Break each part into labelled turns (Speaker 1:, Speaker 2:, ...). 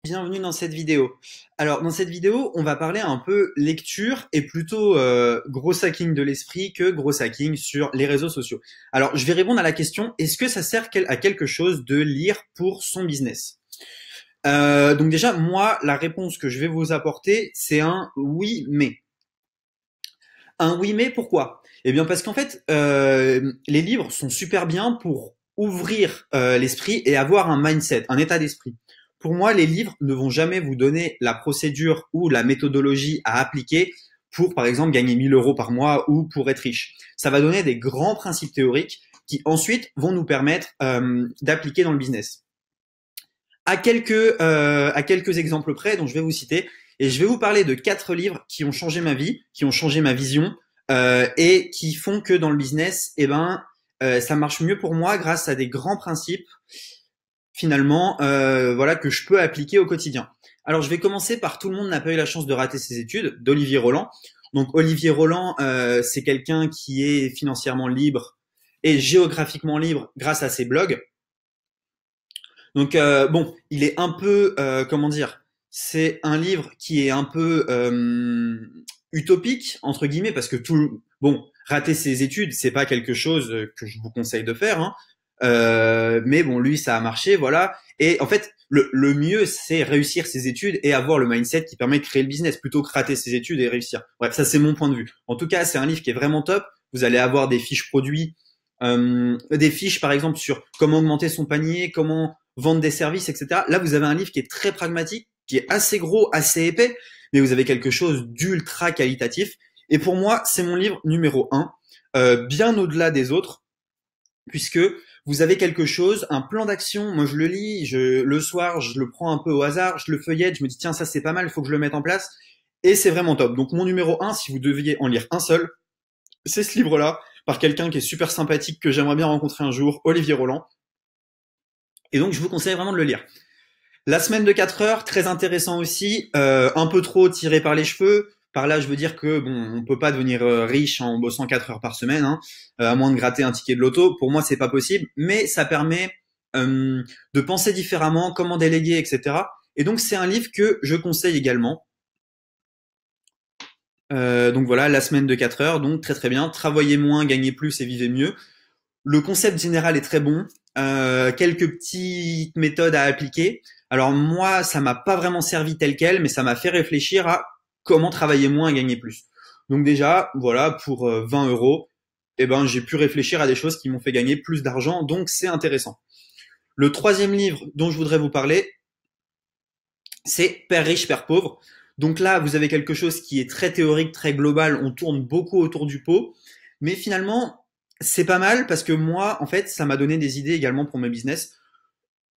Speaker 1: Bienvenue dans cette vidéo. Alors, dans cette vidéo, on va parler un peu lecture et plutôt gros hacking de l'esprit que gros hacking sur les réseaux sociaux. Alors, je vais répondre à la question, est-ce que ça sert à quelque chose de lire pour son business? Donc déjà, moi, la réponse que je vais vous apporter, c'est un oui, mais. Un oui, mais pourquoi? Eh bien, parce qu'en fait, les livres sont super bien pour ouvrir l'esprit et avoir un mindset, un état d'esprit. Pour moi, les livres ne vont jamais vous donner la procédure ou la méthodologie à appliquer pour, par exemple, gagner 1000 € par mois ou pour être riche. Ça va donner des grands principes théoriques qui ensuite vont nous permettre d'appliquer dans le business. À quelques exemples près, dont je vais vous citer, et je vais vous parler de 4 livres qui ont changé ma vie, qui ont changé ma vision, et qui font que dans le business, ça marche mieux pour moi grâce à des grands principes finalement, voilà, que je peux appliquer au quotidien. Alors, je vais commencer par Tout le monde n'a pas eu la chance de rater ses études d'Olivier Roland. Donc, Olivier Roland, c'est quelqu'un qui est financièrement libre et géographiquement libre grâce à ses blogs. Donc, bon, il est un peu, comment dire, c'est un livre qui est un peu utopique entre guillemets parce que bon, rater ses études, c'est pas quelque chose que je vous conseille de faire, hein. Mais bon, lui, ça a marché, voilà. Et en fait, le mieux, c'est réussir ses études et avoir le mindset qui permet de créer le business plutôt que rater ses études et réussir. Bref, ça c'est mon point de vue. En tout cas, c'est un livre qui est vraiment top. Vous allez avoir des fiches produits, des fiches par exemple sur comment augmenter son panier, comment vendre des services, etc. Là, vous avez un livre qui est très pragmatique, qui est assez gros, assez épais, mais vous avez quelque chose d'ultra qualitatif. Et pour moi, c'est mon livre numéro 1, bien au-delà des autres, puisque vous avez quelque chose, un plan d'action. Moi, je le lis, le soir, je le prends un peu au hasard, je le feuillette, je me dis tiens, ça c'est pas mal, il faut que je le mette en place. Et c'est vraiment top. Donc mon numéro 1, si vous deviez en lire un seul, c'est ce livre-là, par quelqu'un qui est super sympathique, que j'aimerais bien rencontrer un jour, Olivier Roland. Et donc je vous conseille vraiment de le lire. La semaine de 4 heures, très intéressant aussi, un peu trop tiré par les cheveux. Par là, je veux dire que bon, on peut pas devenir riche en bossant 4 heures par semaine, hein, à moins de gratter un ticket de loto. Pour moi, c'est pas possible, mais ça permet de penser différemment, comment déléguer, etc. Et donc, c'est un livre que je conseille également. Donc voilà, la semaine de 4 heures, donc très très bien. Travaillez moins, gagnez plus et vivez mieux. Le concept général est très bon. Quelques petites méthodes à appliquer. Alors moi, ça m'a pas vraiment servi tel quel, mais ça m'a fait réfléchir à comment travailler moins et gagner plus. Donc déjà, voilà, pour 20 €, eh ben j'ai pu réfléchir à des choses qui m'ont fait gagner plus d'argent, donc c'est intéressant. Le troisième livre dont je voudrais vous parler, c'est Père riche, Père pauvre. Donc là, vous avez quelque chose qui est très théorique, très global. On tourne beaucoup autour du pot, mais finalement, c'est pas mal parce que moi, en fait, ça m'a donné des idées également pour mes business.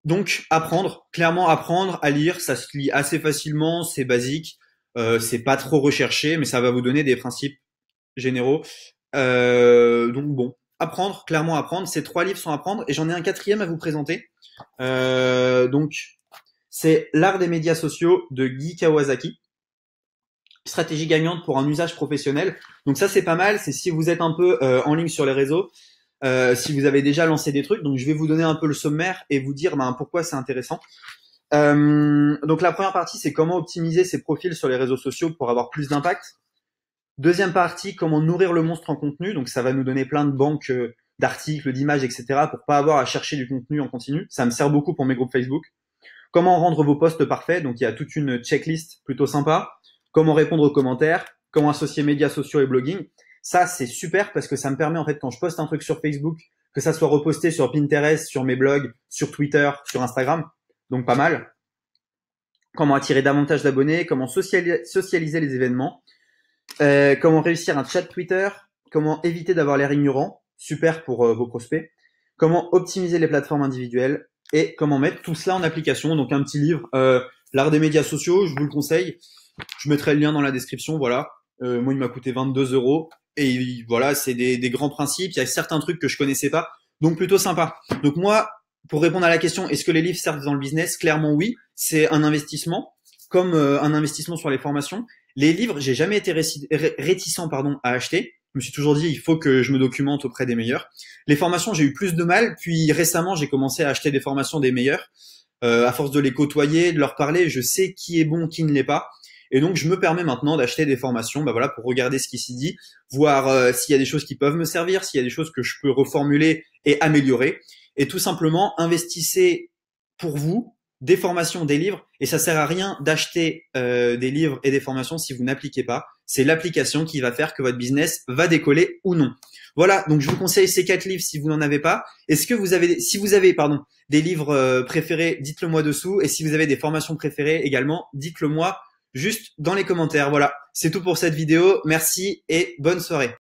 Speaker 1: Donc, apprendre, clairement apprendre à lire, ça se lit assez facilement, c'est basique, c'est pas trop recherché, mais ça va vous donner des principes généraux. Donc bon, apprendre, clairement apprendre. Ces 3 livres sont à apprendre et j'en ai un quatrième à vous présenter. Donc, c'est L'art des médias sociaux de Guy Kawasaki. Stratégie gagnante pour un usage professionnel. Donc ça, c'est pas mal. C'est si vous êtes un peu en ligne sur les réseaux, si vous avez déjà lancé des trucs. Donc je vais vous donner un peu le sommaire et vous dire pourquoi c'est intéressant. Donc la première partie, c'est comment optimiser ses profils sur les réseaux sociaux pour avoir plus d'impact. Deuxième partie, comment nourrir le monstre en contenu. Donc ça va nous donner plein de banques d'articles, d'images, etc. pour pas avoir à chercher du contenu en continu. Ça me sert beaucoup pour mes groupes Facebook. Comment rendre vos posts parfaits. Donc il y a toute une checklist plutôt sympa. Comment répondre aux commentaires. Comment associer médias sociaux et blogging. Ça, c'est super parce que ça me permet, en fait, quand je poste un truc sur Facebook, que ça soit reposté sur Pinterest, sur mes blogs, sur Twitter, sur Instagram. Donc pas mal. Comment attirer davantage d'abonnés. Comment socialiser les événements. Comment réussir un chat Twitter. Comment éviter d'avoir l'air ignorant. Super pour vos prospects. Comment optimiser les plateformes individuelles. Et comment mettre tout cela en application. Donc un petit livre, L'art des médias sociaux, je vous le conseille. Je mettrai le lien dans la description, voilà. Moi, il m'a coûté 22 €. Et voilà, c'est des grands principes. Il y a certains trucs que je connaissais pas. Donc plutôt sympa. Donc moi, pour répondre à la question, est-ce que les livres servent dans le business? Clairement oui. C'est un investissement, comme un investissement sur les formations. Les livres, j'ai jamais été réticent à acheter. Je me suis toujours dit, il faut que je me documente auprès des meilleurs. Les formations, j'ai eu plus de mal. Puis récemment, j'ai commencé à acheter des formations des meilleurs. À force de les côtoyer, de leur parler, je sais qui est bon, qui ne l'est pas. Et donc, je me permets maintenant d'acheter des formations, bah voilà, pour regarder ce qui s'y dit, voir s'il y a des choses qui peuvent me servir, s'il y a des choses que je peux reformuler et améliorer. Et tout simplement, investissez pour vous des formations, des livres. Et ça sert à rien d'acheter des livres et des formations si vous n'appliquez pas. C'est l'application qui va faire que votre business va décoller ou non. Voilà, donc je vous conseille ces 4 livres si vous n'en avez pas. Est-ce que vous avez, si vous avez, pardon, des livres préférés, dites-le moi dessous. Et si vous avez des formations préférées également, dites-le moi juste dans les commentaires. Voilà, c'est tout pour cette vidéo. Merci et bonne soirée.